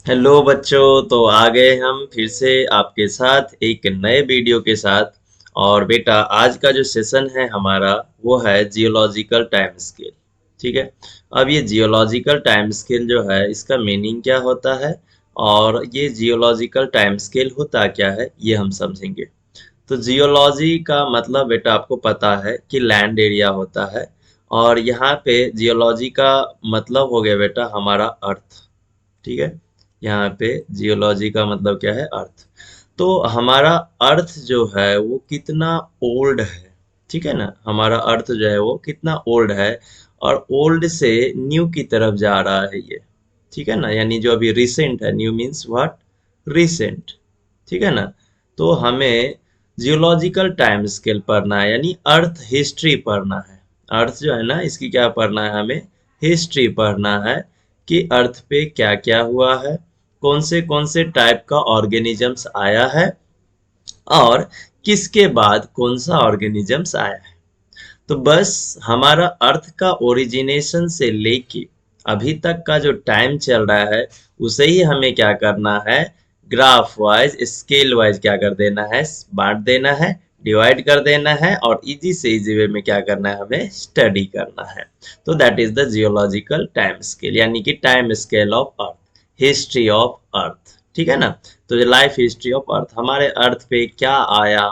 Hello बच्चों, तो आ गए हम फिर से आपके साथ एक नए वीडियो के साथ। और बेटा, आज का जो सेशन है हमारा वो है जियोलॉजिकल टाइम स्केल। ठीक है। अब ये जियोलॉजिकल टाइम स्केल जो है इसका मीनिंग क्या होता है और ये जियोलॉजिकल टाइम स्केल होता क्या है ये हम समझेंगे। तो जियोलॉजी का मतलब बेटा आपको पता है कि लैंड एरिया होता है। और यहाँ पे जियोलॉजी का मतलब हो गया बेटा हमारा अर्थ। ठीक है। यहाँ पे जियोलॉजी का मतलब क्या है? अर्थ। तो हमारा अर्थ जो है वो कितना ओल्ड है। ठीक है ना, हमारा अर्थ जो है वो कितना ओल्ड है। और ओल्ड से न्यू की तरफ जा रहा है ये। ठीक है ना, यानी जो अभी रिसेंट है, न्यू मीन्स व्हाट? रिसेंट। ठीक है ना। तो हमें जियोलॉजिकल टाइम स्केल पढ़ना है, यानी अर्थ हिस्ट्री पढ़ना है। अर्थ जो है ना इसकी क्या पढ़ना है? हमें हिस्ट्री पढ़ना है कि अर्थ पे क्या क्या हुआ है, कौन से टाइप का ऑर्गेनिजम्स आया है और किसके बाद कौन सा ऑर्गेनिजम्स आया है। तो बस हमारा अर्थ का ओरिजिनेशन से लेके अभी तक का जो टाइम चल रहा है उसे ही हमें क्या करना है? ग्राफ वाइज, स्केल वाइज क्या कर देना है? बांट देना है, डिवाइड कर देना है और इजी से इजी वे में क्या करना है? हमें स्टडी करना है। तो that is the geological time scale, यानी कि time scale of earth, history of earth. ठीक है ना। तो लाइफ हिस्ट्री ऑफ अर्थ, हमारे अर्थ पे क्या आया,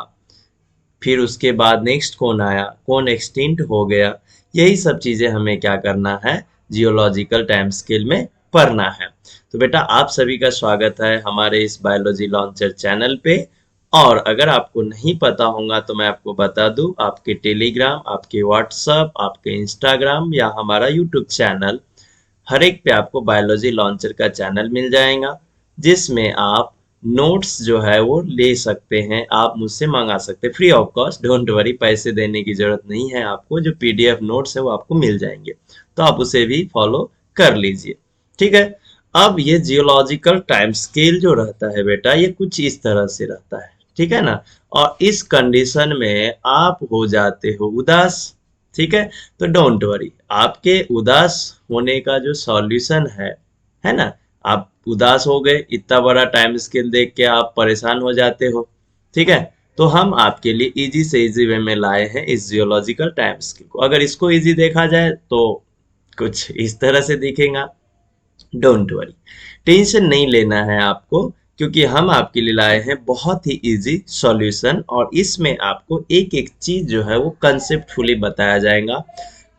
फिर उसके बाद नेक्स्ट कौन आया, कौन एक्सटिंक्ट हो गया, यही सब चीजें हमें क्या करना है? जियोलॉजिकल टाइम स्केल में पढ़ना है। तो बेटा आप सभी का स्वागत है हमारे इस बायोलॉजी लॉन्चर चैनल पे। और अगर आपको नहीं पता होगा तो मैं आपको बता दूं, आपके टेलीग्राम, आपके व्हाट्सएप, आपके इंस्टाग्राम या हमारा यूट्यूब चैनल, हर एक पे आपको बायोलॉजी लॉन्चर का चैनल मिल जाएगा, जिसमें आप नोट्स जो है वो ले सकते हैं, आप मुझसे मंगा सकते हैं free of cost. Don't worry, पैसे देने की जरूरत नहीं है आपको। जो पीडीएफ नोट्स है वो आपको मिल जाएंगे, तो आप उसे भी फॉलो कर लीजिए। ठीक है। अब ये जियोलॉजिकल टाइम स्केल जो रहता है बेटा, ये कुछ इस तरह से रहता है। ठीक है ना। और इस कंडीशन में आप हो जाते हो उदास। ठीक है। तो डोंट वरी, आपके उदास होने का जो सॉल्यूशन है ना, आप उदास हो गए, इतना बड़ा टाइम स्केल देख के आप परेशान हो जाते हो। ठीक है। तो हम आपके लिए इजी से इजी वे में लाए हैं इस जियोलॉजिकल टाइम स्केल को। अगर इसको इजी देखा जाए तो कुछ इस तरह से दिखेगा। डोंट वरी, टेंशन नहीं लेना है आपको, क्योंकि हम आपके लिए लाए हैं बहुत ही इजी सॉल्यूशन और इसमें आपको एक एक चीज जो है वो कंसेप्टफुली बताया जाएगा।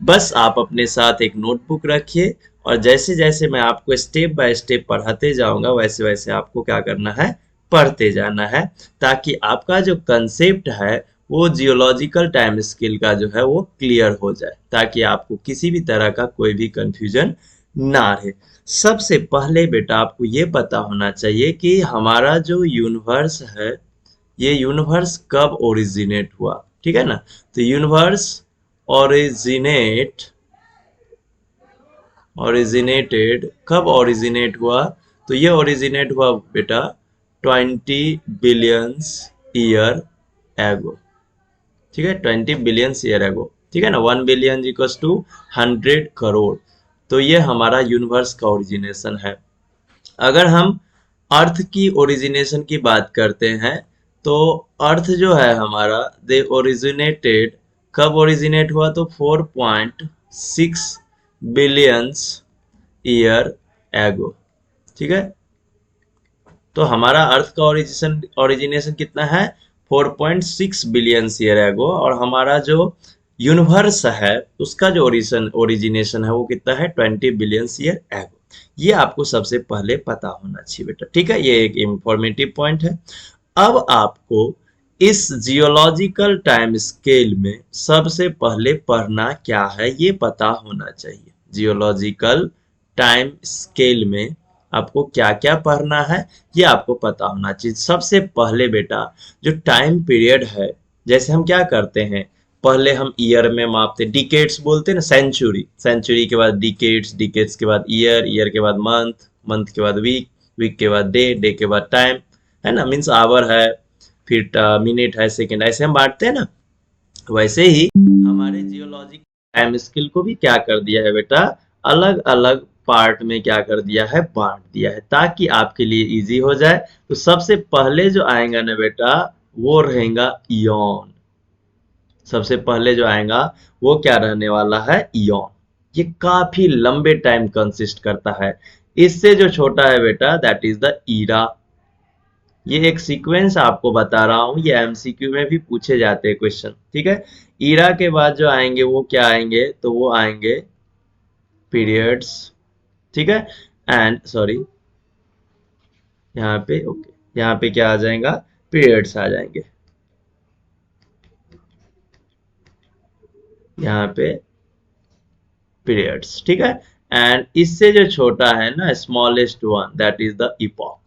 बस आप अपने साथ एक नोटबुक रखिए और जैसे जैसे मैं आपको स्टेप बाय स्टेप पढ़ाते जाऊंगा वैसे वैसे आपको क्या करना है? पढ़ते जाना है, ताकि आपका जो कंसेप्ट है वो जियोलॉजिकल टाइम स्केल का जो है वो क्लियर हो जाए, ताकि आपको किसी भी तरह का कोई भी कंफ्यूजन ना रहे। सबसे पहले बेटा आपको ये पता होना चाहिए कि हमारा जो यूनिवर्स है, ये यूनिवर्स कब ओरिजिनेट हुआ। ठीक है ना। तो यूनिवर्स ओरिजिनेट ओरिजिनेटेड कब ओरिजिनेट हुआ? तो ये ओरिजिनेट हुआ बेटा 20 बिलियंस ईयर एगो। ठीक है, 20 बिलियंस ईयर एगो। ठीक है ना। 1 बिलियन इक्वल्स टू 100 करोड़। तो ये हमारा यूनिवर्स का ओरिजिनेशन है। अगर हम अर्थ की ओरिजिनेशन की बात करते हैं तो अर्थ जो है हमारा, दे ओरिजिनेटेड, कब ओरिजिनेट हुआ? तो 4.6 बिलियंस ईयर एगो। ठीक है। तो हमारा अर्थ का ओरिजिनेशन कितना है? 4.6 बिलियन ईयर एगो। और हमारा जो यूनिवर्स है उसका जो ओरिजिनेशन है वो कितना है? 20 बिलियन ईयर एगो। ये आपको सबसे पहले पता होना चाहिए बेटा। ठीक है, ये एक इंफॉर्मेटिव पॉइंट है। अब आपको इस जियोलॉजिकल टाइम स्केल में सबसे पहले पढ़ना क्या है ये पता होना चाहिए। जियोलॉजिकल टाइम स्केल में आपको क्या क्या पढ़ना है ये आपको पता होना चाहिए। सबसे पहले बेटा जो टाइम पीरियड है, जैसे हम क्या करते हैं, पहले हम ईयर में मापते, डिकेड्स बोलते हैं ना, सेंचुरी, सेंचुरी के बाद डिकेड्स, डिकेड्स के बाद ईयर, ईयर के बाद मंथ, मंथ के बाद वीक, वीक के बाद डे, डे के बाद टाइम, है ना, मीन्स आवर है, फिर मिनट है, सेकेंड, ऐसे हम बांटते हैं ना। वैसे ही हमारे जियोलॉजिक टाइम स्केल को भी क्या कर दिया है बेटा? अलग अलग पार्ट में क्या कर दिया है, बांट दिया है ताकि आपके लिए इजी हो जाए। तो सबसे पहले जो आएगा ना बेटा वो रहेगा इयॉन। सबसे पहले जो आएगा वो क्या रहने वाला है, इयॉन। ये काफी लंबे टाइम कंसिस्ट करता है। इससे जो छोटा है बेटा दैट इज द ईरा। ये एक सीक्वेंस आपको बता रहा हूं, ये एमसीक्यू में भी पूछे जाते हैं क्वेश्चन, ठीक है। ईरा के बाद जो आएंगे वो क्या आएंगे, तो वो आएंगे पीरियड्स, ठीक है। एंड सॉरी यहाँ पे ओके, यहाँ पे क्या आ जाएगा, पीरियड्स आ जाएंगे, यहाँ पे पीरियड्स, ठीक है। एंड इससे जो छोटा है ना smallest one that is the epoch.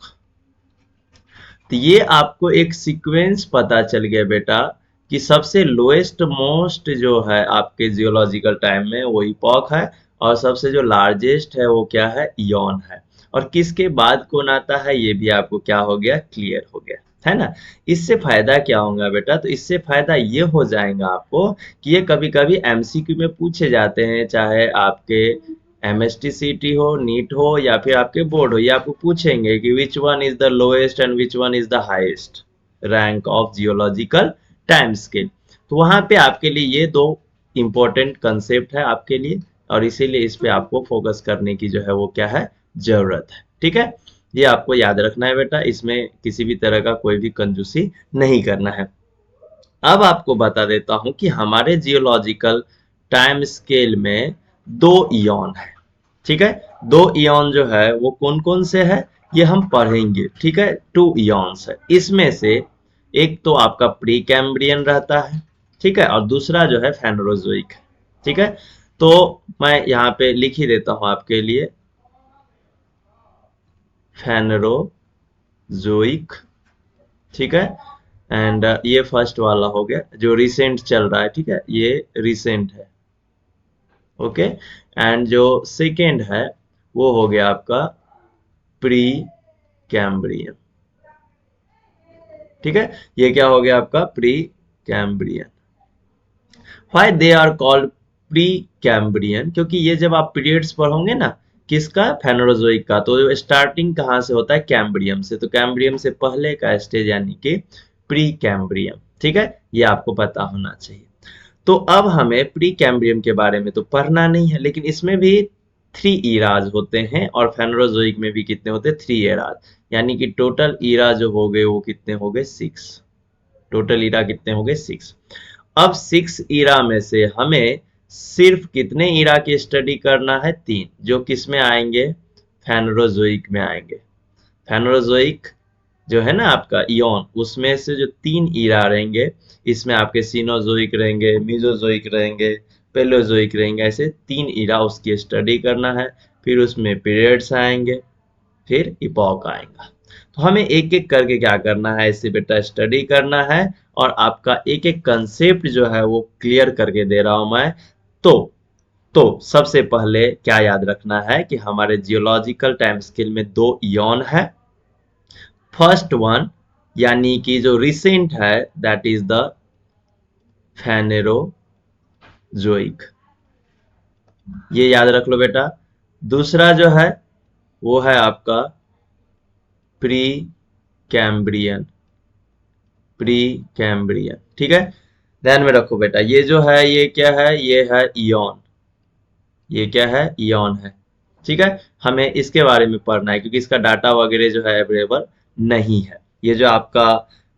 तो ये आपको एक सीक्वेंस पता चल गया बेटा कि सबसे लोएस्ट मोस्ट जो है आपके जियोलॉजिकल टाइम में वो इपॉक है, और सबसे जो लार्जेस्ट है वो क्या है, इयॉन है। और किसके बाद कौन आता है ये भी आपको क्या हो गया, क्लियर हो गया है ना। इससे फायदा क्या होगा बेटा, तो इससे फायदा ये हो जाएगा आपको कि ये कभी कभी एमसीक्यू में पूछे जाते हैं, चाहे आपके एमएसटीसीटी हो, नीट हो या फिर आपके बोर्ड हो, ये आपको पूछेंगे कि which one is the lowest and which one is the highest rank of geological time scale. तो वहां पे आपके लिए ये दो इंपॉर्टेंट कंसेप्ट है आपके लिए, और इसीलिए इस पे आपको फोकस करने की जो है वो क्या है, जरूरत है, ठीक है। ये आपको याद रखना है बेटा, इसमें किसी भी तरह का कोई भी कंजूसी नहीं करना है। अब आपको बता देता हूं कि हमारे जियोलॉजिकल टाइम स्केल में दो इयॉन है, ठीक है। दो इयॉन जो है वो कौन कौन से है ये हम पढ़ेंगे, ठीक है। टू इयॉन्स है, इसमें से एक तो आपका प्री कैम्ब्रियन रहता है, ठीक है, और दूसरा जो है फेनरोजोइक है, ठीक है। तो मैं यहाँ पे लिख ही देता हूं आपके लिए, फेनरोजोइक, ठीक है। एंड ये फर्स्ट वाला हो गया जो रिसेंट चल रहा है, ठीक है, ये रिसेंट है, ओके। एंड जो सेकेंड है वो हो गया आपका प्री कैम्ब्रियन, ठीक है। ये क्या हो गया आपका pre Cambrian. Why they are called pre Cambrian, क्योंकि ये जब आप पीरियड्स पढ़ोगे ना किसका, फेनोरोजोइक का, तो स्टार्टिंग कहाँ से होता है, कैम्ब्रियम से। तो कैम्ब्रियम से पहले का स्टेज यानी कि प्री कैम्ब्रियम, ठीक है, ये आपको पता होना चाहिए। तो अब हमें प्री कैम्ब्रियम के बारे में तो पढ़ना नहीं है, लेकिन इसमें भी 3 ईराज होते हैं, और फेनोरोजोइक में भी कितने होते हैं, 3 ईराज, यानी कि टोटल ईरा जो हो गए वो कितने हो गए, 6। टोटल ईरा कितने हो गए, 6। अब 6 ईरा में से हमें सिर्फ कितने ईरा की स्टडी करना है, 3, जो किस में आएंगे, फेनोरोजोइक में आएंगे। फेनोरोजोइक जो है ना आपका इयॉन, उसमें से जो 3 ईरा रहेंगे, इसमें आपके सीनोजोइक रहेंगे, मीजोजोइक रहेंगे, पेलोजोइक रहेंगे, ऐसे 3 ईरा उसकी स्टडी करना है। फिर उसमें पीरियड्स आएंगे, फिर इपॉक आएगा। तो हमें एक एक करके क्या करना है, ऐसे बेटा स्टडी करना है, और आपका एक एक कंसेप्ट जो है वो क्लियर करके दे रहा हूं मैं। तो सबसे पहले क्या याद रखना है कि हमारे जियोलॉजिकल टाइम स्केल में 2 इयॉन है। फर्स्ट वन यानी कि जो रिसेंट है दैट इज द फेनेरोजोइक, ये याद रख लो बेटा। दूसरा जो है वो है आपका प्री कैम्ब्रियन, प्री कैम्ब्रियन, ठीक है। ध्यान में रखो बेटा, ये जो है ये क्या है, ये है इयॉन, ये क्या है, इयॉन है, ठीक है। हमें इसके बारे में पढ़ना है क्योंकि इसका डाटा वगैरह जो है अवेलेबल नहीं है। ये जो आपका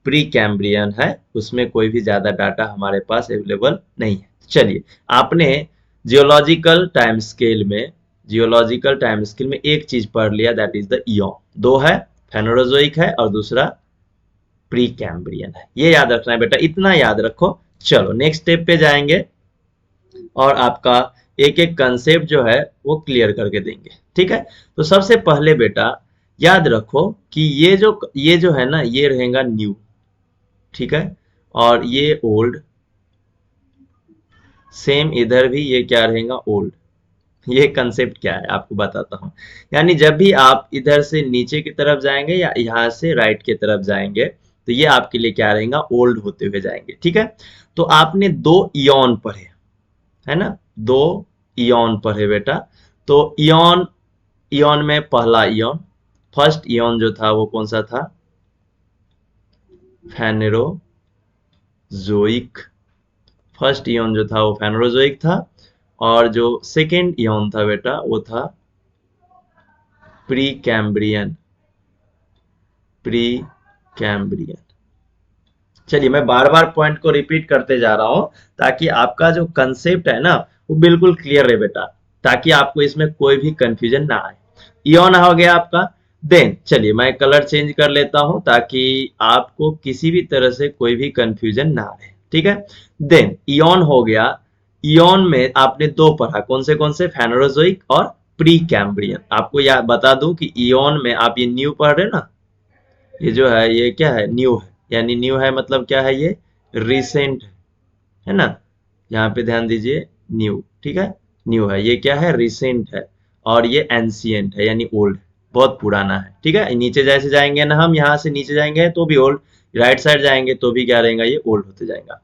प्री कैम्ब्रियन है उसमें कोई भी ज्यादा डाटा हमारे पास अवेलेबल नहीं है। चलिए, आपने जियोलॉजिकल टाइम स्केल में, जियोलॉजिकल टाइम स्केल में एक चीज पढ़ लिया दैट इज द इयॉन। दो है, फेनोरोजोइक है और दूसरा प्री कैम्ब्रियन है, ये याद रखना है बेटा, इतना याद रखो। चलो नेक्स्ट स्टेप पे जाएंगे और आपका एक एक कंसेप्ट जो है वो क्लियर करके देंगे, ठीक है। तो सबसे पहले बेटा याद रखो कि ये जो है ना ये रहेगा न्यू, ठीक है, और ये ओल्ड, सेम इधर भी ये क्या रहेगा, ओल्ड। ये कंसेप्ट क्या है आपको बताता हूं। यानी जब भी आप इधर से नीचे की तरफ जाएंगे या यहाँ से राइट की तरफ जाएंगे तो ये आपके लिए क्या रहेगा, ओल्ड होते हुए जाएंगे, ठीक है। तो आपने 2 इयॉन पढ़े है ना, 2 इयॉन पढ़े बेटा। तो इयॉन इयन में पहला इयन, फर्स्ट इयन जो था वो कौन सा था? फेनेरोजोइक। फर्स्ट इयन जो था वो फेनेरोजोइक था, और जो सेकेंड इयन था बेटा वो था प्री कैम्ब्रियन। Pre Cambrian. चलिए मैं बार बार पॉइंट को रिपीट करते जा रहा हूं ताकि आपका जो कंसेप्ट है ना वो बिल्कुल क्लियर रहे बेटा, ताकि आपको इसमें कोई भी कंफ्यूजन ना आए। इयन हो गया आपका। देन चलिए मैं कलर चेंज कर लेता हूं ताकि आपको किसी भी तरह से कोई भी कंफ्यूजन ना आए, ठीक है। देन इयन हो गया। इयन में आपने दो पढ़ा, कौन से? फेनेरोजोइक और प्री कैम्ब्रियन। आपको याद बता दूं कि इयन में आप ये न्यू पढ़ रहे ना, ये जो है ये क्या है? न्यू है। यानी न्यू है मतलब क्या है? ये रिसेंट है ना। यहाँ पे ध्यान दीजिए, न्यू, ठीक है। न्यू है, ये क्या है? रिसेंट है। और ये एंशिएंट है यानी ओल्ड, बहुत पुराना है, ठीक है। नीचे जैसे जाएंगे ना, हम यहाँ से नीचे जाएंगे तो भी ओल्ड, राइट साइड जाएंगे तो भी क्या रहेगा? ये ओल्ड होते जाएगा।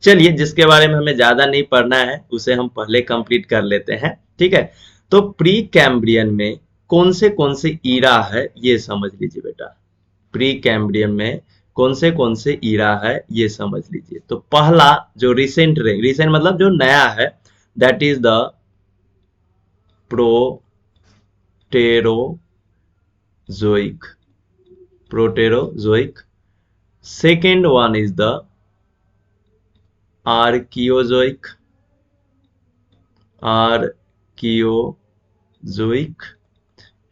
चलिए जिसके बारे में हमें ज्यादा नहीं पढ़ना है उसे हम पहले कंप्लीट कर लेते हैं, ठीक है। तो प्री कैम्ब्रियन में कौन से ईरा है ये समझ लीजिए बेटा। प्री कैम्ब्रियन में कौन से ईरा है ये समझ लीजिए। तो पहला जो रिसेंट मतलब जो नया है, that is the Proterozoic. Proterozoic. Second one is the Archaeozoic. Archaeozoic.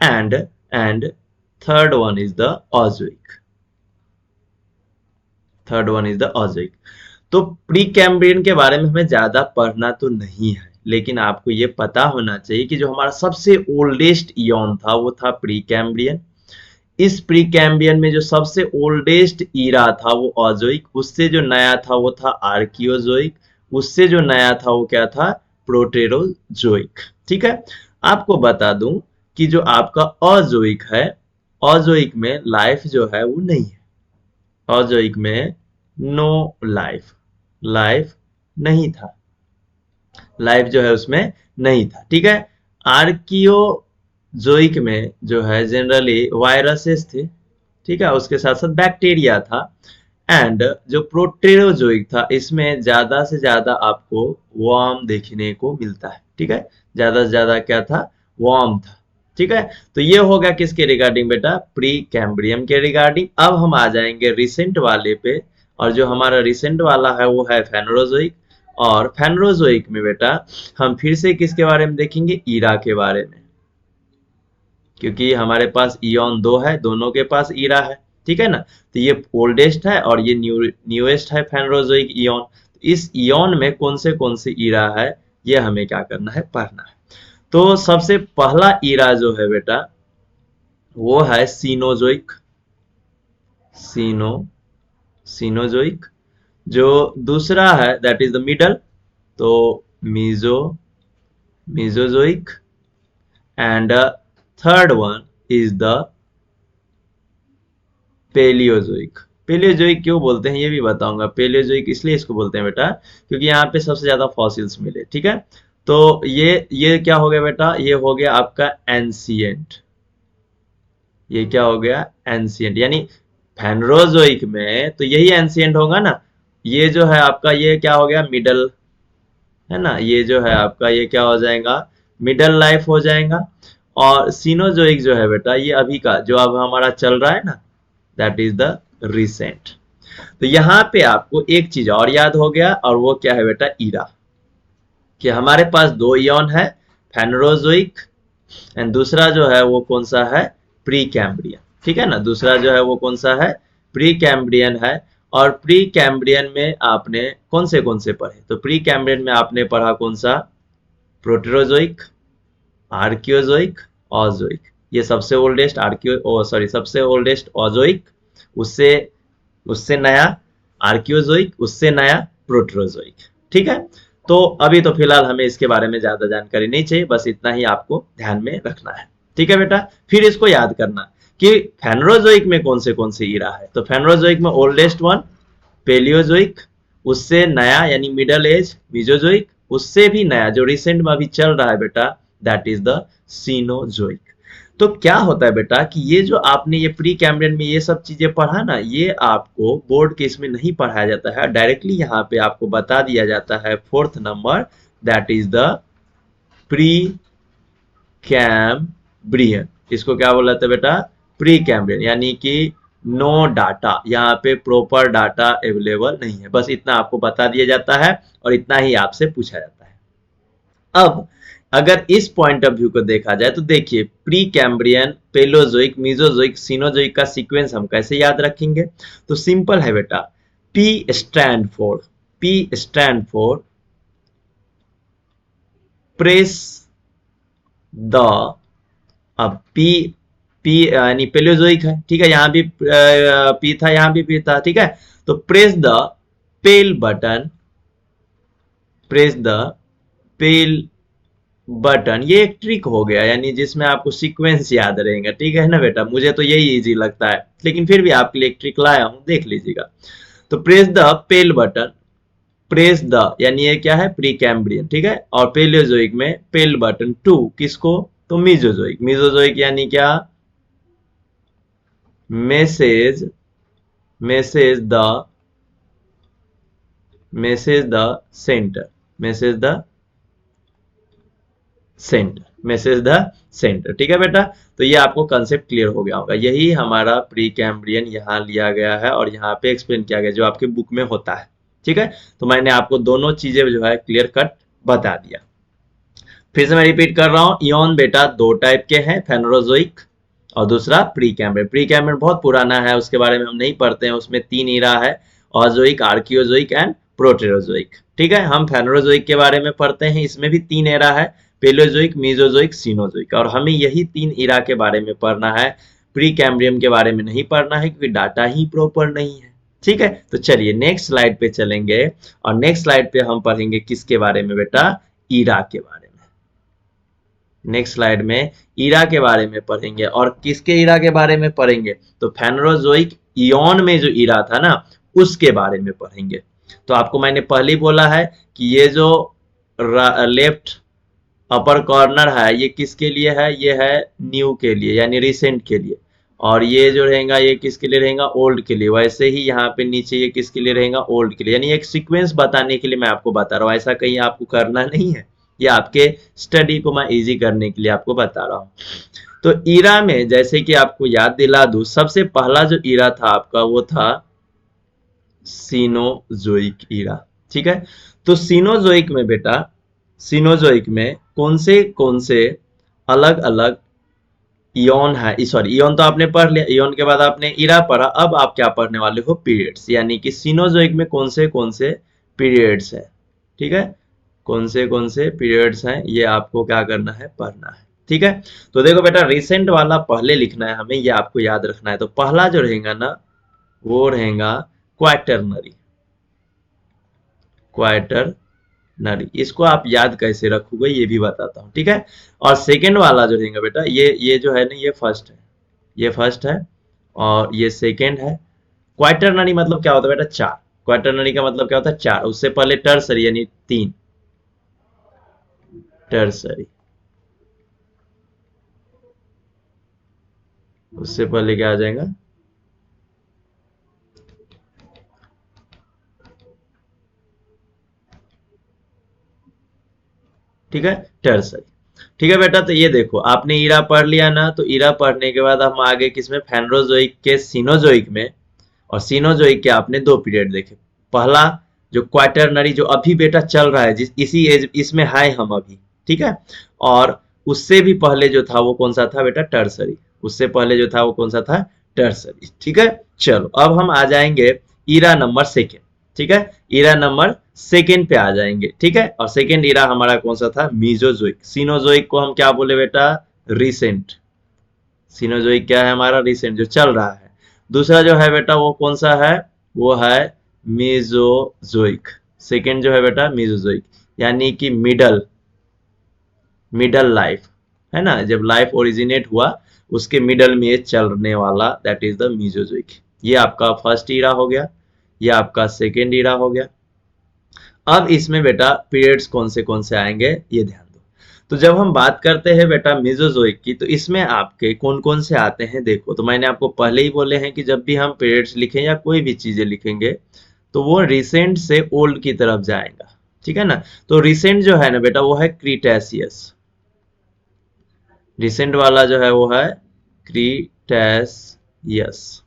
And third one is the Azoic. Third one is the Azoic. तो प्री कैम्ब्रियन के बारे में हमें ज्यादा पढ़ना तो नहीं है, लेकिन आपको ये पता होना चाहिए कि जो हमारा सबसे ओल्डेस्ट इयन था वो था प्री कैम्ब्रियन। इस प्री कैम्ब्रियन में जो सबसे ओल्डेस्ट ईरा था वो ऑजोइक, उससे जो नया था वो था आर्कियोजोइक, उससे जो नया था वो क्या था? प्रोटेरोजोइक, ठीक है। आपको बता दूं कि जो आपका ऑजोइक है, ऑजोइक में लाइफ जो है वो नहीं है। ऑजोइक में नो लाइफ, लाइफ नहीं था, लाइफ जो है उसमें नहीं था, ठीक है। आर्कियोजोइक में जो है जनरली वायरसेस थे, ठीक है, उसके साथ साथ बैक्टीरिया था। एंड जो प्रोटेरोजोइक था इसमें ज्यादा से ज्यादा आपको वर्म देखने को मिलता है, ठीक है। ज्यादा से ज्यादा क्या था? वर्म था, ठीक है। तो ये हो गया किसके रिगार्डिंग बेटा? प्री कैम्ब्रियम के रिगार्डिंग। अब हम आ जाएंगे रिसेंट वाले पे, और जो हमारा रिसेंट वाला है वो है फेनेरोजोइक। और फेनेरोजोइक में बेटा हम फिर से किसके बारे में देखेंगे? ईरा के बारे में, क्योंकि हमारे पास इयन दो है, दोनों के पास ईरा है, ठीक है ना। तो ये ओल्डेस्ट है और ये न्यूएस्ट है फेनेरोजोइक इयन। इस इयन में कौन से ईरा है ये हमें क्या करना है? पढ़ना है। तो सबसे पहला ईरा जो है बेटा वो है सीनोजोइक। सीनोजोइक। जो दूसरा है दैट इज द मिडल, तो Mesozoic. And third one is the Paleozoic. Paleozoic क्यों बोलते हैं ये भी बताऊंगा। पेलियोजोइक इसलिए इसको बोलते हैं बेटा क्योंकि यहाँ पे सबसे ज्यादा फॉसिल्स मिले, ठीक है। तो ये क्या हो गया बेटा? ये हो गया आपका एंशिएंट। ये क्या हो गया? एंशिएंट। यानी फेनेरोजोइक में तो यही एंशिएंट होगा ना। ये जो है आपका ये क्या हो गया? मिडल, है ना। ये जो है आपका ये क्या हो जाएगा? मिडल लाइफ हो जाएगा। और सीनोजोइक जो है बेटा ये अभी का जो अब हमारा चल रहा है ना, दैट इज द रिसेंट। तो यहाँ पे आपको एक चीज और याद हो गया, और वो क्या है बेटा? ईरा। कि हमारे पास दो इयन है, फेनेरोजोइक, एंड दूसरा जो है वो कौन सा है? प्री कैम्ब्रियन, ठीक है ना। दूसरा जो है वो कौन सा है? प्री कैम्ब्रियन है। और प्री कैम्ब्रियन में आपने कौन से पढ़े? तो प्री कैम्ब्रियन में आपने पढ़ा कौन सा? Proterozoic, Archaeozoic, ऑजोइक। ये सबसे ओल्डेस्ट सबसे ओल्डेस्ट ऑजोइक, उससे उससे नया आर्कियोजोइक, उससे नया प्रोटेरोजोइक, ठीक है। तो अभी तो फिलहाल हमें इसके बारे में ज्यादा जानकारी नहीं चाहिए, बस इतना ही आपको ध्यान में रखना है, ठीक है बेटा। फिर इसको याद करना कि फेनेरोजोइक में कौन से ईरा है। तो फेनेरोजोइक में ओल्डेस्ट वन पेलियोजोइक, उससे नया यानी मिडल एज मीजोजोइक, उससे भी नया जो रिसेंट में अभी चल रहा है बेटा दैट इज द सीनोजोइक। तो क्या होता है बेटा कि ये जो आपने ये प्री कैम्ब्रियन में ये सब चीजें पढ़ा ना, ये आपको बोर्ड के इसमें नहीं पढ़ाया जाता है, डायरेक्टली यहाँ पे आपको बता दिया जाता है 4th number, that is the pre Cambrian. इसको क्या बोला था बेटा? प्री कैम्ब्रियन, यानी कि नो डाटा, यहाँ पे प्रॉपर डाटा अवेलेबल नहीं है, बस इतना आपको बता दिया जाता है और इतना ही आपसे पूछा जाता है। अब अगर इस पॉइंट ऑफ व्यू को देखा जाए तो देखिए, pre Cambrian, Palaeozoic, Mesozoic, Cenozoic का सीक्वेंस हम कैसे याद रखेंगे? तो सिंपल है बेटा, P stand for press the, अब पी, यानी पेलोजोइक है, ठीक है, यहाँ भी पी था, यहाँ भी पी था, ठीक है। तो press the pale button, press the pale button, ये एक ट्रिक हो गया, यानी जिसमें आपको सीक्वेंस याद रहेगा, ठीक है ना बेटा? मुझे तो यही इजी लगता है, लेकिन फिर भी आपके लिए एक ट्रिक लाया हूं, देख लीजिएगा। तो press the pale button, press the यानी ये क्या है? प्री कैम्ब्रियन, ठीक है। और पेलियोजोइक में पेल बटन टू किसको? तो मीजोजोइक, मीजोजोइक यानी क्या? Message the centre, message the centre, ठीक है बेटा? तो ये आपको कंसेप्ट क्लियर हो गया होगा। यही हमारा प्री कैम्ब्रियन यहाँ लिया गया है और यहाँ पे एक्सप्लेन किया गया जो आपके बुक में होता है, ठीक है। तो मैंने आपको दोनों चीजें जो है क्लियर कट बता दिया। फिर से मैं रिपीट कर रहा हूँ, इयन बेटा दो टाइप के हैं, फेनोरोजोइक और दूसरा प्री कैम्ब्रियन। प्री कैम्ब्रियन बहुत पुराना है, उसके बारे में हम नहीं पढ़ते हैं, उसमें 3 इरा है, ऑजोइक, आर्कियोजोइक एंड प्रोटेरोजोइक, ठीक है। हम फेनोरोजोइक के बारे में पढ़ते हैं, इसमें भी 3 एरा है, पेलोजोइक, मीजोजोइक, सीनोजोइक, और हमें यही 3 इरा के बारे में पढ़ना है, प्री कैम्ब्रियम के बारे में नहीं पढ़ना है क्योंकि डाटा ही प्रॉपर नहीं है, ठीक है। तो चलिए नेक्स्ट स्लाइड पे चलेंगे और नेक्स्ट स्लाइड पे हम पढ़ेंगे किसके बारे में बेटा? इरा के बारे में। नेक्स्ट स्लाइड में इरा के बारे में पढ़ेंगे, और किसके इरा के बारे में पढ़ेंगे? तो फेनोरोजोइक इयन में जो इरा था ना, उसके बारे में पढ़ेंगे। तो आपको मैंने पहले ही बोला है कि ये जो लेफ्ट अपर कॉर्नर है ये किसके लिए है? ये है न्यू के लिए, यानी रिसेंट के लिए, और ये जो रहेगा ये किसके लिए रहेगा? ओल्ड के लिए। वैसे ही यहाँ पे नीचे ये किसके लिए रहेगा? ओल्ड के लिए, यानी एक सीक्वेंस बताने के लिए मैं आपको बता रहा हूँ, ऐसा कहीं आपको करना नहीं है, ये आपके स्टडी को मैं इजी करने के लिए आपको बता रहा हूँ। तो इरा में जैसे कि आपको याद दिला दूं, सबसे पहला जो इरा था आपका वो था सीनोजोइक इरा, ठीक है। तो सीनोजोइक में बेटा, सीनोजोइक में कौन से अलग अलग इयन है, सॉरी इयन तो आपने पढ़ लिया, इयन के बाद आपने इरा पढ़ा, अब आप क्या पढ़ने वाले हो? पीरियड्स, यानी कि सीनोजोइक में कौन से पीरियड्स है, ठीक है, कौन से पीरियड्स हैं, ये आपको क्या करना है? पढ़ना है, ठीक है। तो देखो बेटा, रिसेंट वाला पहले लिखना है हमें, ये आपको याद रखना है। तो पहला जो रहेगा ना वो रहेगा क्वाटरनरी, क्वाटरनरी, इसको आप याद कैसे रखोगे ये भी बताता हूँ, ठीक है। और सेकेंड वाला जो रहेगा बेटा, ये जो है ना, ये फर्स्ट है, ये फर्स्ट है और ये सेकेंड है। क्वाटरनरी मतलब क्या होता है बेटा? 4। क्वाटरनरी का मतलब क्या होता है? 4। उससे पहले टर्सरी यानी 3, टर्सरी, उससे पहले क्या आ जाएगा? ठीक है, टर्सरी, ठीक है बेटा। तो ये देखो आपने इरा पढ़ लिया ना, तो इरा पढ़ने के बाद हम आगे किसमें? फेनरोजोइक के सीनोजोइक में, और सीनोजोइक के आपने 2 पीरियड देखे। पहला जो क्वाटरनरी जो अभी बेटा चल रहा है, इसी एज इसमें है हम अभी, ठीक है। और उससे भी पहले जो था वो कौन सा था बेटा? टर्सरी, उससे पहले जो था वो कौन सा था? टर्सरी, ठीक है। चलो अब हम आ जाएंगे इरा नंबर 2, ठीक है, इरा नंबर 2 पे आ जाएंगे, ठीक है। और सेकेंड इरा हमारा कौन सा था? मीजोजोइक। सीनोजोइक को हम क्या बोले बेटा? रिसेंट। सीनोजोइक क्या है हमारा? रिसेंट, जो चल रहा है। दूसरा जो है बेटा वो कौन सा है? वो है मीजोजोइक। सेकेंड जो है बेटा मीजोजोइक, यानी कि मिडल लाइफ, है ना, जब लाइफ ओरिजिनेट हुआ उसके मिडल में ये चलने वाला, दैट इज द मीजोजोइक। ये आपका फर्स्ट इरा हो गया, ये आपका सेकेंड इरा हो गया। अब इसमें बेटा पीरियड्स कौन से आएंगे ये ध्यान दो। तो जब हम बात करते हैं बेटा मेसोजोइक की, तो इसमें आपके कौन कौन से आते हैं देखो। तो मैंने आपको पहले ही बोले हैं कि जब भी हम पीरियड्स लिखें या कोई भी चीजें लिखेंगे तो वो रिसेंट से ओल्ड की तरफ जाएगा, ठीक है ना। तो रिसेंट जो है ना बेटा वो है क्रीटेशियस, रिसेंट वाला जो है वो है क्रीटेशियस,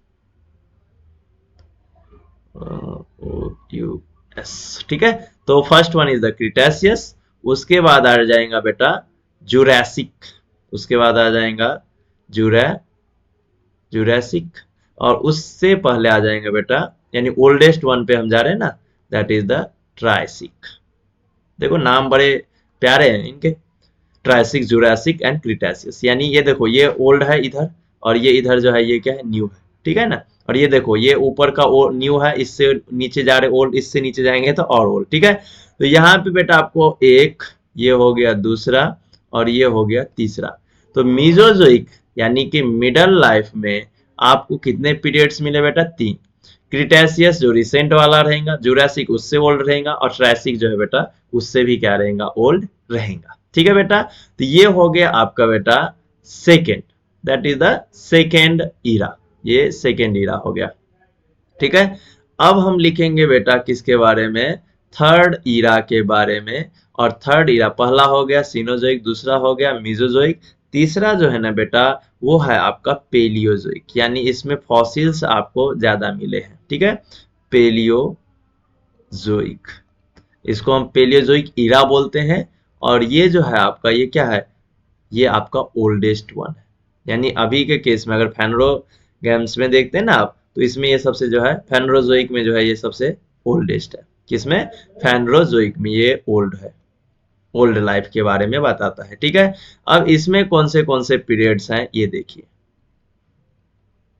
ठीक है। तो first one is the Cretaceous, उसके बाद आ जाएगा बेटा जुरैसिक, उसके बाद आ जाएगा जुरैसिक, और उससे पहले आ जाएंगे बेटा, यानी ओल्डेस्ट वन पे हम जा रहे हैं ना, दैट इज द ट्राइसिक। देखो नाम बड़े प्यारे हैं इनके, ट्राइसिक, जुरासिक एंड क्रीटेशियस। यानी ये देखो ये ओल्ड है इधर, और ये इधर जो है ये क्या है, न्यू है, ठीक है ना। और ये देखो ये ऊपर का न्यू है, इससे नीचे जा रहे ओल्ड, इससे नीचे जाएंगे तो और ओल्ड, ठीक है। तो यहाँ पे बेटा आपको एक, ये हो गया दूसरा, और ये हो गया तीसरा। तो मीजोजोइक यानी कि मिडल लाइफ में आपको कितने पीरियड्स मिले बेटा, 3। क्रिटेशियस जो रिसेंट वाला रहेगा, जुरासिक उससे ओल्ड रहेगा, और ट्राइसिक जो है बेटा उससे भी क्या रहेगा, ओल्ड रहेगा, ठीक है बेटा। तो ये हो गया आपका बेटा second, that is the second era, ये सेकेंड ईरा हो गया, ठीक है। अब हम लिखेंगे बेटा किसके बारे में, थर्ड ईरा के बारे में। और थर्ड ईरा पहला हो गया सीनोजोइक, दूसरा हो गया मीजोजोइक, तीसरा जो है ना बेटा वो है आपका पेलियोजोइक, यानी इसमें फॉसिल्स आपको ज्यादा मिले हैं, ठीक है, पेलियोजोइक। इसको हम पेलियोजोइक ईरा बोलते हैं। और ये जो है आपका ये क्या है, ये आपका ओल्डेस्ट वन है। यानी अभी के केस में अगर फेनरोगैम्स में देखते हैं ना आप, तो इसमें ये सबसे जो है फेनरोजोइक में जो है ये सबसे ओल्डेस्ट है। किसमें, फेनरोजोइक में ये ओल्ड है, ओल्ड लाइफ के बारे में बताता है, ठीक है। अब इसमें कौन से पीरियड्स हैं ये देखिए,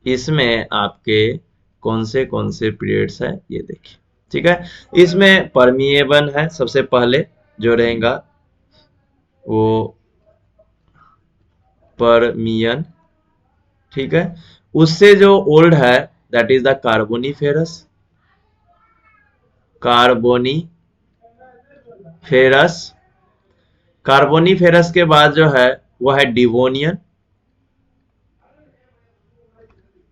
इसमें आपके कौन से पीरियड्स हैं ये देखिए, ठीक है। इसमें परमिएबल है सबसे पहले जो रहेगा वो परमियन, ठीक है। उससे जो ओल्ड है that is the Carboniferous, Carboniferous. Carboniferous के बाद जो है वो है डिवोनियन,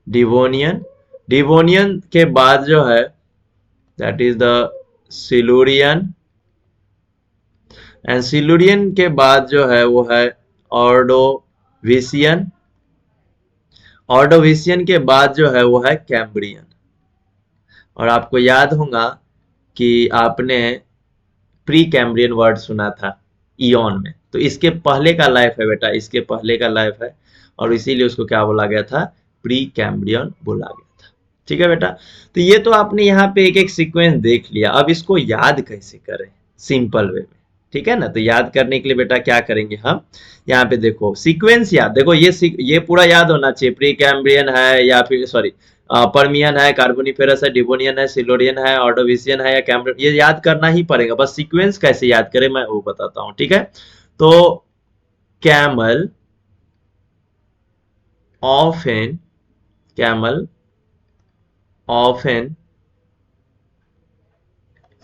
डिवोनियन। डिवोनियन के बाद जो है that is the Silurian, and Silurian के बाद जो है वो है ऑर्डोविशियन, ऑर्डोविशियन के बाद जो है वो है कैम्ब्रियन। और आपको याद होगा कि आपने प्री कैम्ब्रियन वर्ड सुना था इयन में, तो इसके पहले का लाइफ है बेटा, इसके पहले का लाइफ है, और इसीलिए उसको क्या बोला गया था, प्री कैम्ब्रियन बोला गया था, ठीक है बेटा। तो ये तो आपने यहाँ पे एक एक सीक्वेंस देख लिया। अब इसको याद कैसे करें सिंपल वे में, ठीक है ना। तो याद करने के लिए बेटा क्या करेंगे हम, यहाँ पे देखो सीक्वेंस याद, देखो ये पूरा याद होना चाहिए, प्री कैम्ब्रियन है या फिर सॉरी परमियन है, कार्बोनिफेरस है, डिवोनियन है, सिलोरियन है, ऑर्डोविशियन है या कैम्ब्रियन, ये याद करना ही पड़ेगा। बस सीक्वेंस कैसे याद करें मैं वो बताता हूं, ठीक है। तो कैमल ऑफन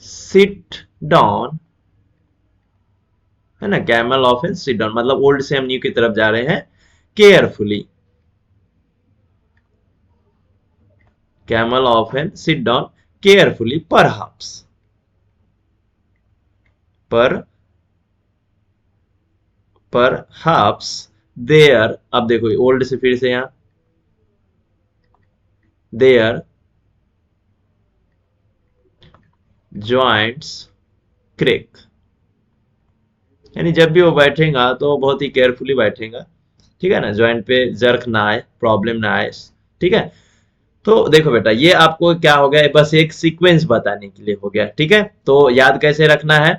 सिट डाउन, है ना, कैमल ऑफन सिट डाउन मतलब ओल्ड से हम न्यू की तरफ जा रहे हैं, carefully. Camel often sit down carefully, perhaps there, अब देखो ओल्ड से फिर से यहाँ there joints crack, यानी जब भी वो बैठेगा तो बहुत ही केयरफुली बैठेगा, ठीक है ना, ज्वाइंट पे जर्क ना आए, प्रॉब्लम ना आए, ठीक है। तो देखो बेटा ये आपको क्या हो गया, बस एक सीक्वेंस बताने के लिए हो गया, ठीक है। तो याद कैसे रखना है,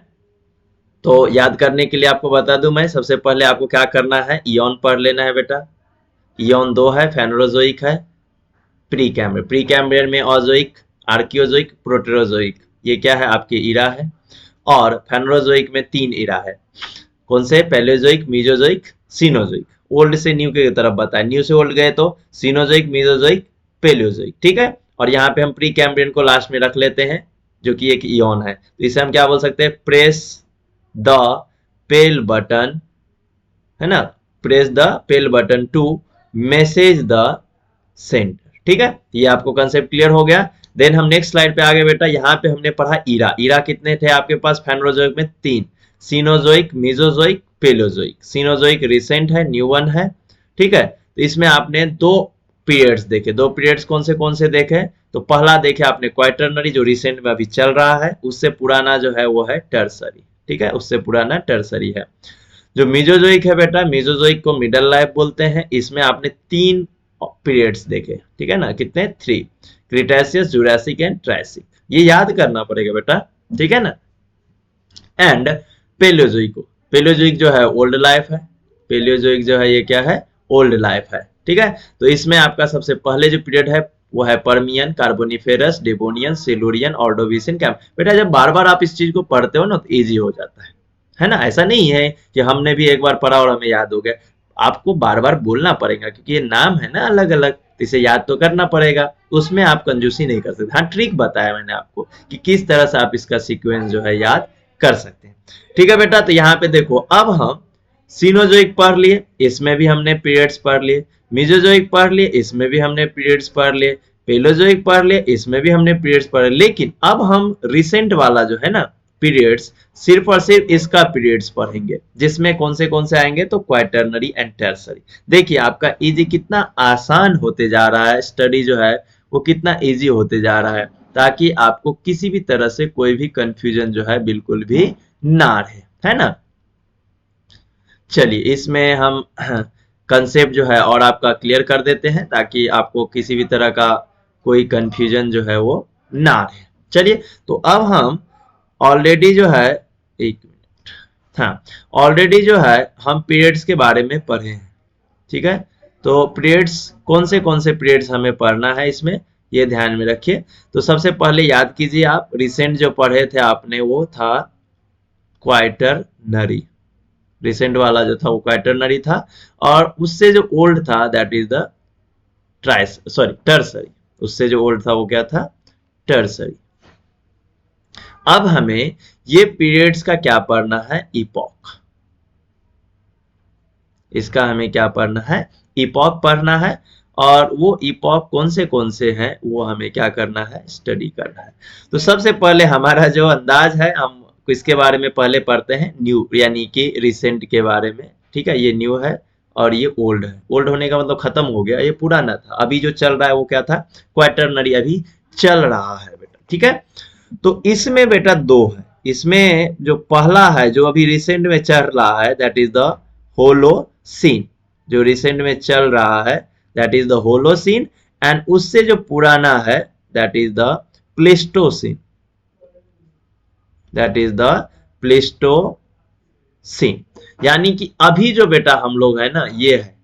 तो याद करने के लिए आपको बता दूं मैं, सबसे पहले आपको क्या करना है, इयन पढ़ लेना है बेटा। इयन 2 है, फेनरोजोइक है, प्री कैम्ब्रियन में ओजोइक, आर्कियोजोइक, प्रोटेरोजोइक, ये क्या है आपके इरा है। और फेनरोजोइक में 3 इरा है, कौन से, पैलेजोइक, मीजोजोइक, सीनोजोइक। ओल्ड से न्यू की तरफ बताए, न्यू से ओल्ड गए तो सीनोजोइक, मीजोजोइक, पेलियोजोइक, ठीक है। और यहाँ पे हम प्री कैम्ब्रियन को लास्ट में रख लेते हैं जो कि एक इयन है, तो इसे हम क्या बोल सकते हैं, प्रेस द पेल बटन है ना, press the pale button to message the sender. ठीक है, ये आपको कंसेप्ट क्लियर हो गया। देन हम नेक्स्ट स्लाइड पे आ गए बेटा। यहाँ पे हमने पढ़ा ईरा। ईरा कितने थे आपके पास फेनोजोइक में? 3, Cenozoic, Mesozoic, Palaeozoic. Cenozoic recent है, न्यू वन है। ठीक है, तो इसमें आपने 2 पीरियड्स देखे। 2 पीरियड्स कौन से देखे? तो पहला देखे आपने क्वाइटरनरी, जो रिसेंट में अभी चल रहा है। उससे पुराना जो है वो है टर्सरी। ठीक है, उससे पुराना टर्सरी है। जो मीजोजोइक है बेटा, मीजोजोइक को मिडल लाइफ बोलते हैं। इसमें आपने 3 पीरियड्स देखे। ठीक है ना, कितने? 3, क्रिटेशियस, जुरासिक एंड ट्रायसिक। ये याद करना पड़ेगा बेटा। ठीक है ना। एंड पेलियोजोइक को, पेलियोजोइक जो है ओल्ड लाइफ है। पेलियोजोइक जो है ये क्या है? ओल्ड लाइफ है। ठीक है, तो इसमें आपका सबसे पहले जो पीरियड है वो है Permian, Carboniferous, Devonian, Silurian, Ordovician, कैम। बेटा जब बार बार आप इस चीज को पढ़ते हो ना तो इजी हो जाता है ना। ऐसा नहीं है कि हमने भी एक बार पढ़ा और हमें याद हो गया। आपको बार बार बोलना पड़ेगा क्योंकि ये नाम है ना अलग अलग, इसे याद तो करना पड़ेगा। उसमें आप कंजूसी नहीं कर सकते। हाँ, ट्रिक बताया मैंने आपको कि किस तरह से आप इसका सीक्वेंस जो है याद कर सकते हैं। ठीक है बेटा, तो यहाँ पे देखो, अब हम सीनोजोइक पढ़ लिए, इसमें भी हमने पीरियड्स पढ़ लिए। मीजोजोइक पढ़ लिए, इसमें भी हमने पीरियड्स पढ़ लिए। पेलोजोइक पढ़ लिए, इसमें भी हमने पीरियड्स पढ़ लिए। लेकिन अब हम रिसेंट वाला जो है ना पीरियड्स, सिर्फ और सिर्फ इसका पीरियड्स पढ़ेंगे, जिसमें कौन से आएंगे? तो क्वाटरनरी एंड टर्सरी। देखिए आपका इजी कितना आसान होते जा रहा है, स्टडी जो है वो कितना इजी होते जा रहा है, ताकि आपको किसी भी तरह से कोई भी कंफ्यूजन जो है बिल्कुल भी ना रहे, है ना। चलिए इसमें हम कंसेप्ट जो है और आपका क्लियर कर देते हैं, ताकि आपको किसी भी तरह का कोई कंफ्यूजन जो है वो ना रहे। चलिए, तो अब हम ऑलरेडी जो है, एक मिनट, हाँ, ऑलरेडी जो है हम पीरियड्स के बारे में पढ़े हैं। ठीक है, तो पीरियड्स कौन से पीरियड्स हमें पढ़ना है इसमें, ये ध्यान में रखिए। तो सबसे पहले याद कीजिए, आप रिसेंट जो पढ़े थे आपने वो था क्वाइटरनरी। रिसेंट वाला जो था वो क्वाइटरनरी था, और उससे जो ओल्ड था दैट इज द टर्सरी। उससे जो ओल्ड था वो क्या था? टर्सरी। अब हमें ये पीरियड्स का क्या पढ़ना है? इपॉक। इसका हमें क्या पढ़ना है? इपॉक पढ़ना है। और वो इपॉक कौन से हैं वो हमें क्या करना है? स्टडी करना है। तो सबसे पहले हमारा जो अंदाज है, हम इसके बारे में पहले पढ़ते हैं न्यू, यानी कि रिसेंट के बारे में। ठीक है, ये न्यू है और ये ओल्ड है। ओल्ड होने का मतलब खत्म हो गया, ये पुराना था। अभी जो चल रहा है वो क्या था? क्वाटरनरी अभी चल रहा है बेटा। ठीक है, तो इसमें बेटा 2 है। इसमें जो पहला है जो अभी रिसेंट में चल रहा है दैट इज द होलोसीन। जो रिसेंट में चल रहा है that is the Holocene. And उससे जो पुराना है that is the Pleistocene. That is the Pleistocene. यानी कि अभी जो बेटा हम लोग है ना ये है,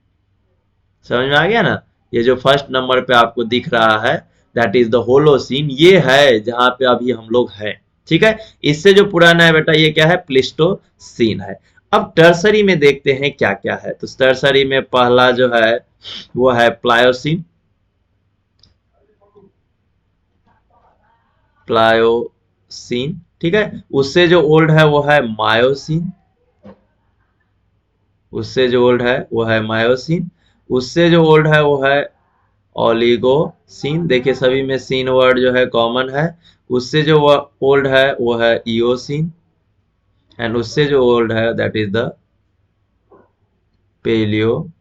समझ में आ गया ना। ये जो फर्स्ट नंबर पे आपको दिख रहा है दैट इज द होलोसीन, ये है जहां पे अभी हम लोग हैं। ठीक है, इससे जो पुराना है बेटा ये क्या है? प्लेस्टोसीन है। अब टर्सरी में देखते हैं क्या क्या है। तो टर्सरी में पहला जो है वो है प्लायोसीन। प्लायोसीन, ठीक है। उससे जो ओल्ड है वो है मायोसीन। उससे जो ओल्ड है वो है मायोसीन। उससे जो ओल्ड है वो है ओलिगोसीन। देखिए सभी में सीन वर्ड जो है कॉमन है। उससे जो ओल्ड है वो है इओसीन। एंड उससे जो ओल्ड है दैट इज द पेलियोसीन।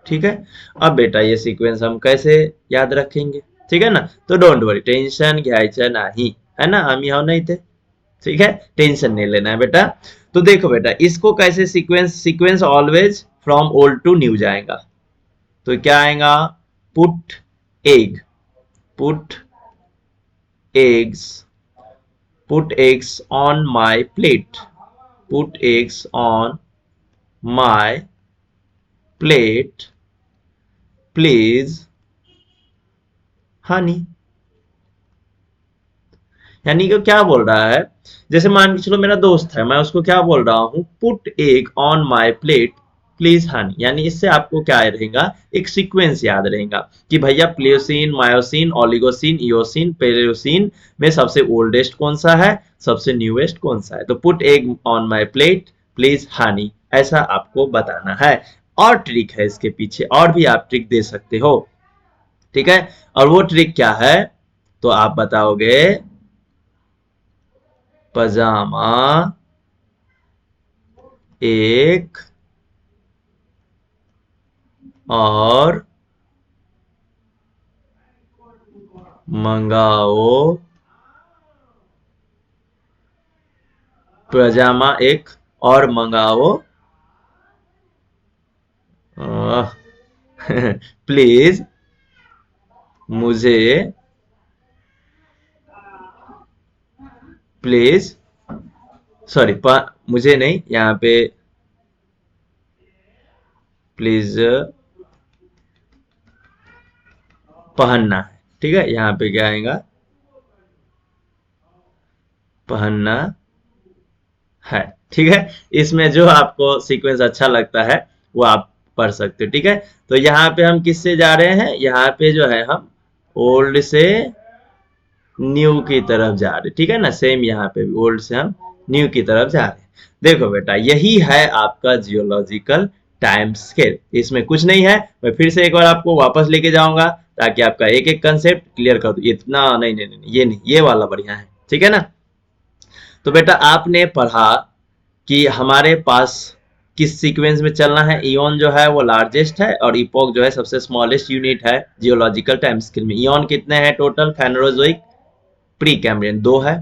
ठीक है, अब बेटा ये सीक्वेंस हम कैसे याद रखेंगे? ठीक है ना, तो डोंट वरी, टेंशन घ्यायचं नाही, है ना, हम यहाँ नहीं थे। ठीक है, टेंशन नहीं लेना है बेटा। तो देखो बेटा इसको कैसे sequence always from old to new जाएगा। तो क्या आएगा? Put egg, put eggs on my plate, put eggs on my plate please honey. यानी कि क्या बोल रहा है? जैसे मान के चलो मेरा दोस्त है, मैं उसको क्या बोल रहा हूं? Put egg on my plate please honey. यानी इससे आपको क्या रहेगा? एक सीक्वेंस याद रहेगा कि भैया प्लेयोसीन, मायोसीन, ओलिगोसीन, इओसीन, पेलियोसीन में सबसे ओल्डेस्ट कौन सा है, सबसे न्यूएस्ट कौन सा है। तो put egg on my plate please Honey, ऐसा आपको बताना है। और ट्रिक है इसके पीछे, और भी आप ट्रिक दे सकते हो, ठीक है। और वो ट्रिक क्या है, तो आप बताओगे पजामा एक और मंगाओ, पजामा एक और मंगाओ प्लीज मुझे, प्लीज सॉरी मुझे नहीं, यहाँ पे प्लीज पहनना है, ठीक है। यहाँ पे क्या आएगा, पहनना है, ठीक है। इसमें जो आपको सीक्वेंस अच्छा लगता है वो आप पढ़ सकते हो, ठीक है। तो यहाँ पे हम किससे जा रहे हैं, यहाँ पे जो है हम ओल्ड से न्यू की तरफ जा रहे, ठीक है ना। सेम यहाँ पे भी ओल्ड से हम न्यू की तरफ जा रहे हैं। देखो बेटा, यही है आपका जियोलॉजिकल टाइम स्केल, इसमें कुछ नहीं है। मैं फिर से एक बार आपको वापस लेके जाऊंगा ताकि आपका एक एक कंसेप्ट क्लियर कर दूं। इतना नहीं नहीं नहीं, ये नहीं, ये वाला बढ़िया है, ठीक है ना। तो बेटा आपने पढ़ा कि हमारे पास किस सीक्वेंस में चलना है। इयन जो है वो लार्जेस्ट है और इपोक जो है सबसे स्मॉलेस्ट यूनिट है जियोलॉजिकल टाइम स्केल में। इयन कितने हैं टोटल, फेनोजोइक प्री कैम्ब्रियन 2 है,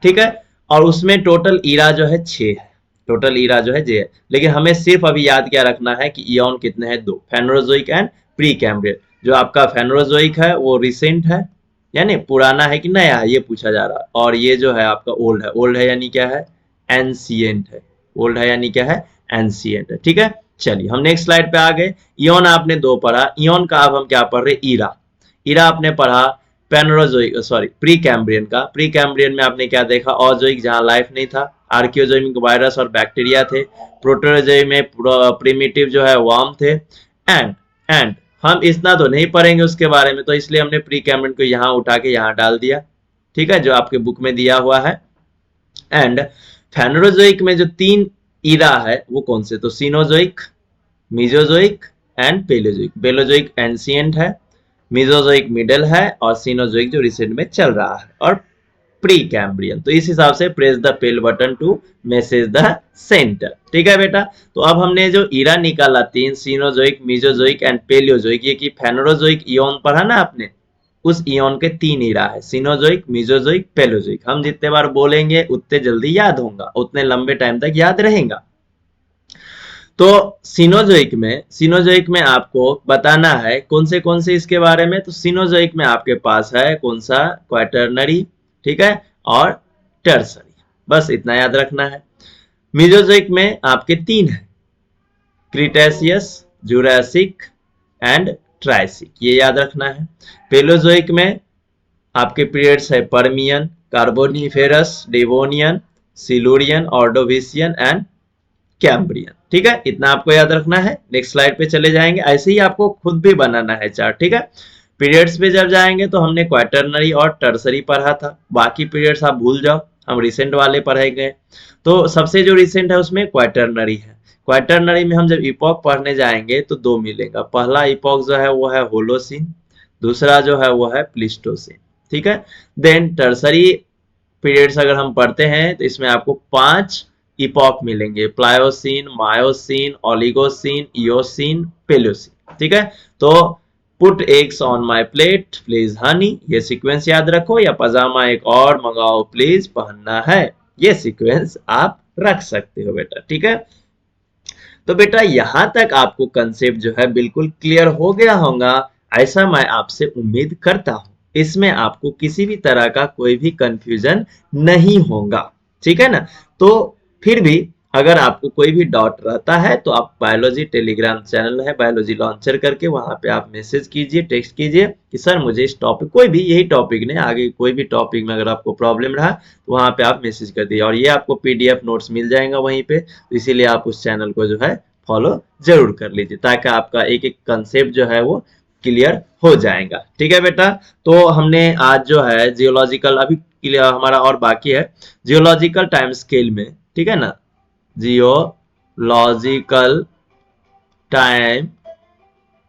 ठीक है। और उसमें टोटल ईरा जो है 6 है, टोटल ईरा जो है 6 है। लेकिन हमें सिर्फ अभी याद क्या रखना है कि इयन कितने हैं, 2, फेनोजोइक एंड प्री कैम्ब्रियन। जो आपका फेनोजोइक है वो रिसेंट है, यानी पुराना है कि नया है, ये पूछा जा रहा है। और ये जो है आपका ओल्ड है, ओल्ड है यानी क्या है, एंशिएंट है। ओल्ड है यानी क्या है, एंशिएंट है, ठीक है। चलिए हम नेक्स्ट स्लाइड पे आ गए। इयन आपने 2 पढ़ा, इयन का अब हम क्या पढ़ रहे, ईरा। ईरा आपने पढ़ा पेनरोजोइक सॉरी प्री कैम्ब्रियन का। प्री कैम्ब्रियन में आपने क्या देखा, ऑजोइक जहां लाइफ नहीं था, आर्कियोजोइक वायरस और बैक्टीरिया थे, प्रोटोजोइक में प्रिमिटिव जो है वार्म थे। एंड हम इतना तो नहीं पढ़ेंगे उसके बारे में, तो इसलिए हमने प्री कैम्ब्रियन को यहाँ उठा के यहाँ डाल दिया, ठीक है, जो आपके बुक में दिया हुआ है। एंड फेनोजोइक में जो 3 ईरा है वो कौन से, तो Cenozoic, Mesozoic and Palaeozoic. Palaeozoic ancient है, मीजोजोइक मिडल है और सीनोजोइक जो रिसेंट में चल रहा है, और प्री कैम्ब्रियन। तो इस हिसाब से press the pale button to message the centre, ठीक है बेटा। तो अब हमने जो ईरा निकाला 3, सीनोजोइक, मीजोजोइक एंड पेलियोजोइक, ये कि फेनोजोइक इयन पढ़ा ना आपने, उस इयन के 3 ईरा है, सीनोजोइक, मीजोजोइक, पेलोजोइक। हम जितने बार बोलेंगे उतने जल्दी याद होगा, उतने लंबे टाइम तक याद रहेगा। तो सीनोजोइक में आपको बताना है कौन से इसके बारे में। तो सीनोजोइक में आपके पास है कौन सा, क्वाटरनरी, ठीक है, और टर्सरी, बस इतना याद रखना है। मीजोजोइक में आपके 3 है, क्रिटेशियस, जुरासिक एंड ट्राइसिक, ये याद रखना है। पेलोजोइक में आपके पीरियड्स है Permian, Carboniferous, Devonian, Silurian, Ordovician and Cambrian, ठीक है, इतना आपको याद रखना है। नेक्स्ट स्लाइड पे चले जाएंगे, ऐसे ही आपको खुद भी बनाना है चार्ट, ठीक है। पीरियड्स पे जब जाएंगे तो हमने क्वाटरनरी और टर्सरी पढ़ा था, बाकी पीरियड्स आप भूल जाओ, हम रिसेंट वाले पढ़ेंगे। तो सबसे जो रिसेंट है उसमें क्वाटरनरी है। क्वाटरनरी में हम जब इपॉक पढ़ने जाएंगे तो 2 मिलेगा, पहला इपॉक जो है वो है होलोसिन, दूसरा जो है वो है प्लिस्टोसिन, ठीक है। देन टर्सरी पीरियड्स अगर हम पढ़ते हैं तो इसमें आपको 5 इपॉक मिलेंगे, प्लायोसिन, मायोसिन, ओलिगोसिन, इयोसिन, पेलोसिन, ठीक है। तो put eggs on my plate please Honey, ये सीक्वेंस याद रखो, या पजामा एक और मंगाओ प्लीज पहनना है, ये सीक्वेंस आप रख सकते हो बेटा, ठीक है। तो बेटा यहां तक आपको कंसेप्ट जो है बिल्कुल क्लियर हो गया होगा, ऐसा मैं आपसे उम्मीद करता हूं। इसमें आपको किसी भी तरह का कोई भी कंफ्यूजन नहीं होगा, ठीक है ना। तो फिर भी अगर आपको कोई भी डाउट रहता है तो आप बायोलॉजी टेलीग्राम चैनल है बायोलॉजी लॉन्चर करके वहां पे आप मैसेज कीजिए, टेक्स्ट कीजिए कि सर मुझे इस टॉपिक, कोई भी, यही टॉपिक नहीं, आगे कोई भी टॉपिक में अगर आपको प्रॉब्लम रहा तो वहां पे आप मैसेज कर दिए, और ये आपको पीडीएफ नोट्स मिल जाएगा वहीं पे। तो इसीलिए आप उस चैनल को जो है फॉलो जरूर कर लीजिए, ताकि आपका एक एक कंसेप्ट जो है वो क्लियर हो जाएगा, ठीक है बेटा। तो हमने आज जो है जियोलॉजिकल, अभी क्लियर हमारा और बाकी है जियोलॉजिकल टाइम स्केल में, ठीक है ना, जियोलॉजिकल टाइम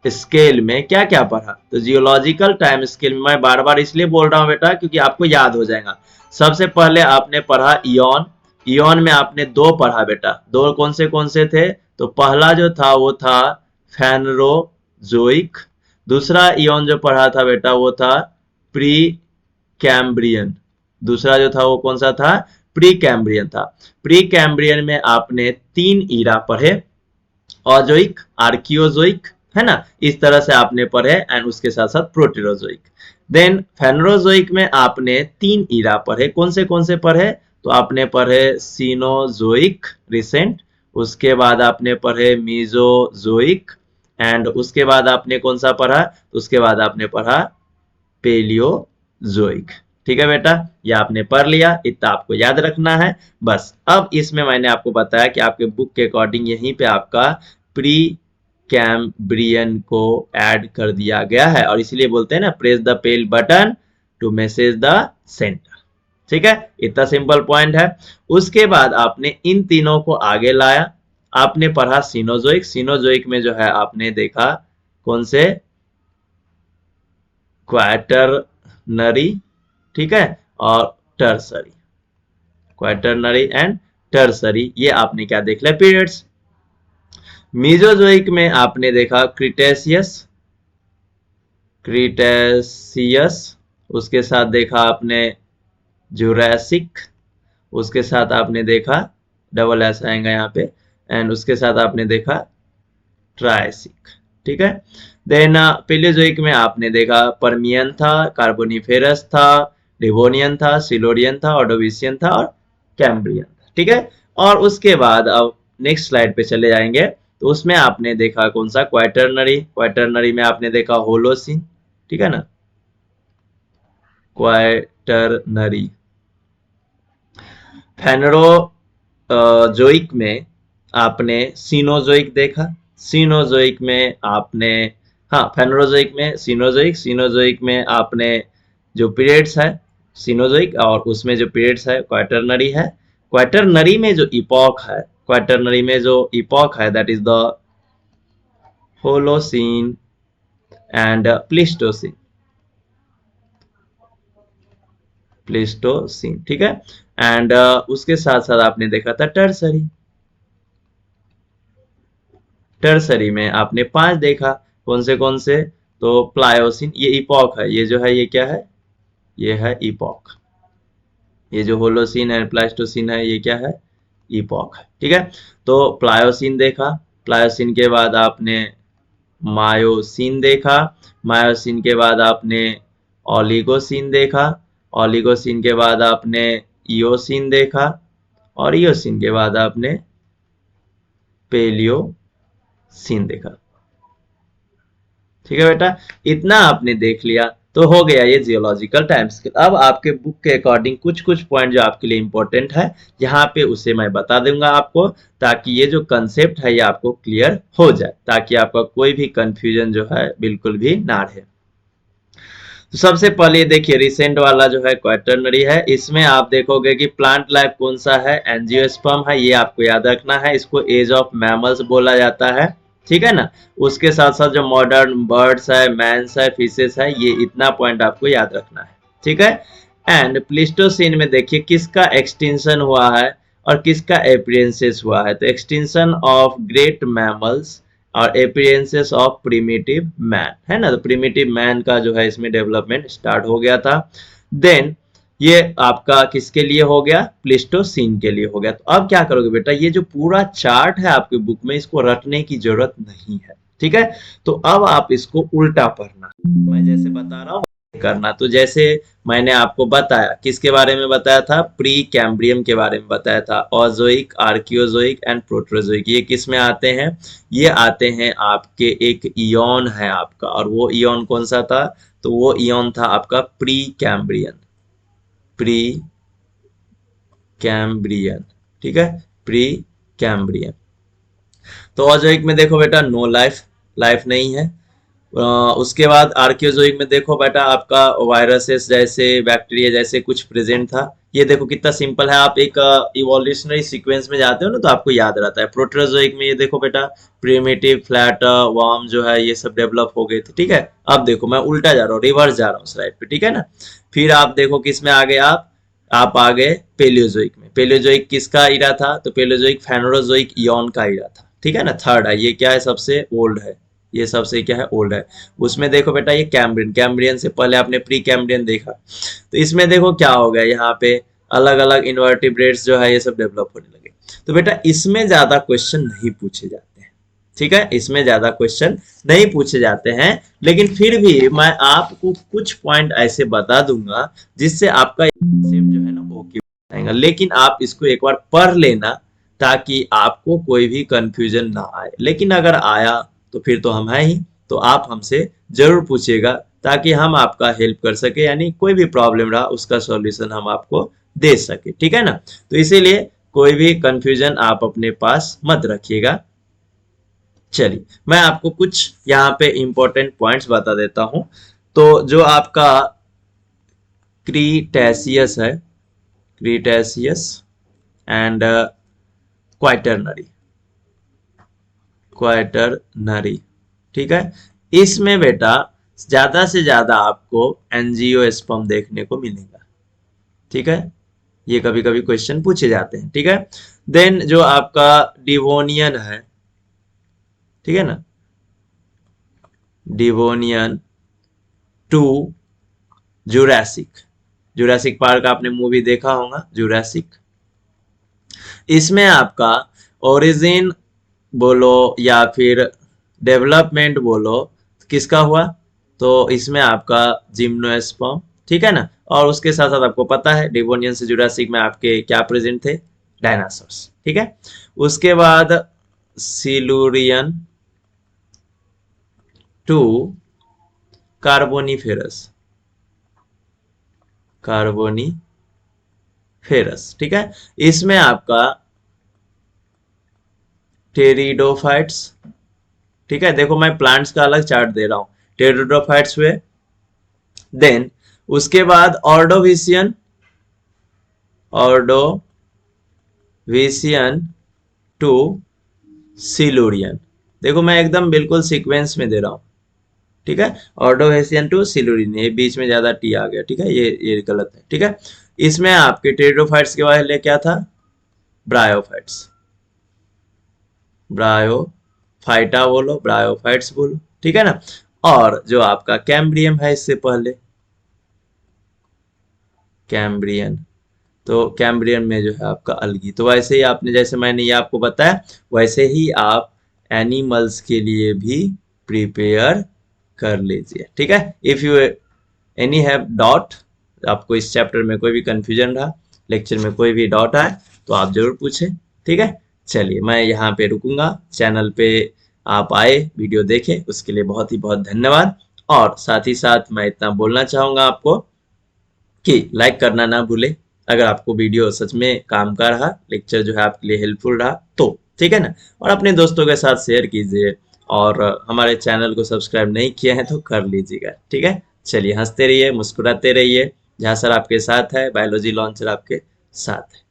स्केल में क्या क्या पढ़ा। तो जियोलॉजिकल टाइम स्केल में मैं बार बार इसलिए बोल रहा हूं बेटा क्योंकि आपको याद हो जाएगा। सबसे पहले आपने पढ़ा इयॉन। इयॉन में आपने दो पढ़ा बेटा। दो कौन से थे? तो पहला जो था वो था फेनरोजोइक। दूसरा इयॉन जो पढ़ा था बेटा वो था प्री कैम्ब्रियन। दूसरा जो था वो कौन सा था? प्री कैम्ब्रियन था। प्री कैम्ब्रियन में आपने तीन ईरा पढ़े, ऑजोइक, आर्कियोजोइक, है ना, इस तरह से आपने पढ़े, एंड उसके साथ साथ प्रोटेरोजोइक। देन फेनरोजोइक में आपने तीन ईरा पढ़े। कौन से पढ़े? तो आपने पढ़े सीनोजोइक रिसेंट, उसके बाद आपने पढ़े मीजोजोइक, एंड उसके बाद आपने कौन सा पढ़ा? उसके बाद आपने पढ़ा पेलियोजोइक। ठीक है बेटा, ये आपने पढ़ लिया, इतना आपको याद रखना है बस। अब इसमें मैंने आपको बताया कि आपके बुक के अकॉर्डिंग यहीं पे आपका प्री कैम्ब्रियन को ऐड कर दिया गया है, और इसलिए बोलते हैं ना, press the pale button to message the centre. ठीक है, इतना सिंपल पॉइंट है। उसके बाद आपने इन तीनों को आगे लाया। आपने पढ़ा सीनोजोइक। सीनोजोइक में जो है आपने देखा कौन से? क्वाटरनरी, ठीक है, और टर्सरी। क्वाटरनरी एंड टर्सरी, ये आपने क्या देख लिया? पीरियड्स। मीजोजोइक में आपने देखा क्रिटेशियस, क्रिटेशियस, उसके साथ देखा आपने जुरासिक, उसके साथ आपने देखा, डबल एस आएगा यहाँ पे, एंड उसके साथ आपने देखा ट्रायसिक। ठीक है, देन पेलियोजोइक में आपने देखा परमियन था, कार्बोनिफेरस था, डिवोनियन था, सिलोरियन था, ऑर्डोविशियन था, और कैम्ब्रियन था। ठीक है, और उसके बाद अब नेक्स्ट स्लाइड पे चले जाएंगे, तो उसमें आपने देखा कौन सा? क्वाटरनरी। क्वाटरनरी में आपने देखा होलोसिन, ठीक है ना, क्वाटरनरी। फेनरोजोइक में आपने सीनोजोइक देखा। सीनोजोइक में आपने, हाँ, फेनरोजोइक में सीनोजोइक, सीनोजोइक में आपने जो पीरियड्स है सीनोजोइक, और उसमें जो पीरियड्स है क्वाटरनरी है। क्वाटरनरी में जो इपॉक है, क्वाटरनरी में जो इपॉक है, that is the Holocene and Pleistocene. Pleistocene, ठीक है, एंड उसके साथ साथ आपने देखा था टर्सरी। टर्सरी में आपने 5 देखा। कौन से? तो प्लायोसिन, ये इपॉक है, ये जो है ये क्या है? ये है इपॉक। ये जो होलोसिन है, प्लास्टोसिन है, ये क्या है? इपॉक है। ठीक है, तो प्लायोसिन देखा। प्लायोसिन के बाद आपने मायोसिन देखा। मायोसिन के बाद आपने ओलिगोसिन देखा। ओलिगोसिन के बाद आपने इयोसिन देखा, और इयोसिन के बाद आपने पेलियोसिन देखा। ठीक है बेटा, इतना आपने देख लिया तो हो गया ये जियोलॉजिकल टाइम स्केल। अब आपके बुक के अकॉर्डिंग कुछ कुछ पॉइंट जो आपके लिए इंपॉर्टेंट है यहाँ पे, उसे मैं बता दूंगा आपको, ताकि ये जो कंसेप्ट है ये आपको क्लियर हो जाए, ताकि आपका कोई भी कंफ्यूजन जो है बिल्कुल भी ना रहे। तो सबसे पहले देखिए, रिसेंट वाला जो है क्वाटरनरी है। इसमें आप देखोगे कि प्लांट लाइफ कौन सा है? एंजियोस्पर्म है, ये आपको याद रखना है। इसको एज ऑफ मैमल्स बोला जाता है, ठीक है ना। उसके साथ साथ जो मॉडर्न बर्ड्स है, मैंस है, फिशेस है, ये इतना पॉइंट आपको याद रखना है, ठीक है। एंड प्लिस्टोसिन में देखिए किसका एक्सटिंक्शन हुआ है और किसका अपीयरेंसेस हुआ है। तो एक्सटिंक्शन ऑफ ग्रेट मैमल्स और अपीयरेंसेस ऑफ प्रिमिटिव मैन, है ना। तो प्रिमिटिव मैन का जो है इसमें डेवलपमेंट स्टार्ट हो गया था। देन ये आपका किसके लिए हो गया? प्लिस्टोसिन के लिए हो गया। तो अब क्या करोगे बेटा, ये जो पूरा चार्ट है आपके बुक में, इसको रटने की जरूरत नहीं है, ठीक है। तो अब आप इसको उल्टा पढ़ना, मैं जैसे बता रहा हूँ करना। तो जैसे मैंने आपको बताया, किसके बारे में बताया था? प्री कैम्ब्रियम के बारे में बताया था। ओजोइक, आर्कियोजोइक एंड प्रोटरोजोइक, ये किस में आते हैं? ये आते हैं आपके, एक इयॉन है आपका, और वो इयॉन कौन सा था? तो वो इयॉन था आपका प्री कैम्ब्रियन। प्री कैम्ब्रियन, ठीक है, प्री कैम्ब्रियन। तो ओजोइक में देखो बेटा, नो लाइफ, लाइफ नहीं है। उसके बाद आर्कियोजोइक में देखो बेटा आपका वायरसेस जैसे बैक्टीरिया जैसे कुछ प्रेजेंट था। ये देखो कितना सिंपल है, आप एक इवोल्यूशनरी सीक्वेंस में जाते हो ना तो आपको याद रहता है। प्रोटोजोइक में ये देखो बेटा प्रिमिटिव फ्लैट वर्म जो है ये सब डेवलप हो गए थे, ठीक है। अब देखो मैं उल्टा जा रहा हूँ, रिवर्स जा रहा हूँ स्लाइड पे, ठीक है ना। फिर आप देखो किस में आ गए आप आ गए पेलियोजोइक में। पेलियोजोइक किसका इरा था, तो पेलियोजोइक फेनोरोजोइक इयॉन का इरा था, ठीक है ना। थर्ड है, ये क्या है, सबसे ओल्ड है, ये सबसे क्या है, ओल्ड है। उसमें देखो बेटा ये कैम्ब्रियन, कैम्ब्रियन से पहले आपने प्री कैम्ब्रियन देखा, तो इसमें देखो क्या हो गया, यहाँ पे अलग अलग इन्वर्टिब्रेट्स जो है ये सब डेवलप होने लगे। तो बेटा इसमें ज्यादा क्वेश्चन नहीं पूछे जाते हैं, ठीक है, इसमें ज्यादा क्वेश्चन नहीं पूछे जाते हैं। लेकिन फिर भी मैं आपको कुछ पॉइंट ऐसे बता दूंगा जिससे आपका सेम जो है ना ओके आएगा। लेकिन आप इसको एक बार पढ़ लेना ताकि आपको कोई भी कंफ्यूजन ना आए। लेकिन अगर आया तो फिर तो हम हैं ही, तो आप हमसे जरूर पूछिएगा ताकि हम आपका हेल्प कर सके, यानी कोई भी प्रॉब्लम रहा उसका सॉल्यूशन हम आपको दे सके, ठीक है ना। तो इसीलिए कोई भी कंफ्यूजन आप अपने पास मत रखिएगा। चलिए मैं आपको कुछ यहाँ पे इंपॉर्टेंट पॉइंट्स बता देता हूँ। तो जो आपका क्रीटेशियस है, क्रीटेशियस एंड क्वाइटरनरी, क्वाइटरनरी, ठीक है। इसमें बेटा ज्यादा से ज्यादा आपको एंजियोस्पर्म देखने को मिलेगा, ठीक है। ये कभी कभी क्वेश्चन पूछे जाते हैं, ठीक है। देन जो आपका डिवोनियन है, ठीक है ना, Devonian to Jurassic, Jurassic Park आपने मूवी देखा होगा जुरासिक। इसमें आपका ओरिजिन बोलो या फिर डेवलपमेंट बोलो किसका हुआ, तो इसमें आपका जिम्नोस्पर्म, ठीक है ना। और उसके साथ साथ आपको पता है डिवोनियन से जुरासिक में आपके क्या प्रेजेंट थे, डायनासोर्स, ठीक है। उसके बाद सिलुरियन टू कार्बोनिफेरस, कार्बोनिफेरस, ठीक है। इसमें आपका टेरिडोफाइट्स, ठीक है। देखो मैं प्लांट्स का अलग चार्ट दे रहा हूं, टेरिडोफाइट्स हुए। देन उसके बाद ऑर्डोविशियन, ऑर्डोविशियन टू सिलुरियन। देखो मैं एकदम बिल्कुल सीक्वेंस में दे रहा हूं, ठीक है। ऑर्डोविशियन टू सिलुरियन, ये बीच में ज्यादा टी आ गया, ठीक है, ये गलत है, ठीक है। इसमें आपके टेरिडोफाइट्स के बाद क्या था, ब्रायोफाइट्स, ब्रायोफाइटा बोलो, ब्रायोफाइट्स बोलो, ठीक है ना। और जो आपका कैम्ब्रियम है इससे पहले, कैम्ब्रियन, तो कैम्ब्रियन में जो है आपका अलगी। तो वैसे ही आपने, जैसे मैंने ये आपको बताया वैसे ही आप एनिमल्स के लिए भी प्रिपेयर कर लीजिए, ठीक है। If you any have doubt, आपको इस चैप्टर में कोई भी कंफ्यूजन रहा, लेक्चर में कोई भी डाउट आए तो आप जरूर पूछें, ठीक है। चलिए मैं यहाँ पे रुकूंगा, चैनल पे आप आए वीडियो देखें उसके लिए बहुत ही बहुत धन्यवाद। और साथ ही साथ मैं इतना बोलना चाहूंगा आपको कि लाइक करना ना भूले अगर आपको वीडियो सच में काम का रहा, लेक्चर जो है आपके लिए हेल्पफुल रहा तो, ठीक है ना। और अपने दोस्तों के साथ शेयर कीजिए, और हमारे चैनल को सब्सक्राइब नहीं किया है तो कर लीजिएगा, ठीक है। चलिए हंसते रहिए, मुस्कुराते रहिए, जहाँ सर आपके साथ है, बायोलॉजी लॉन्चर आपके साथ है।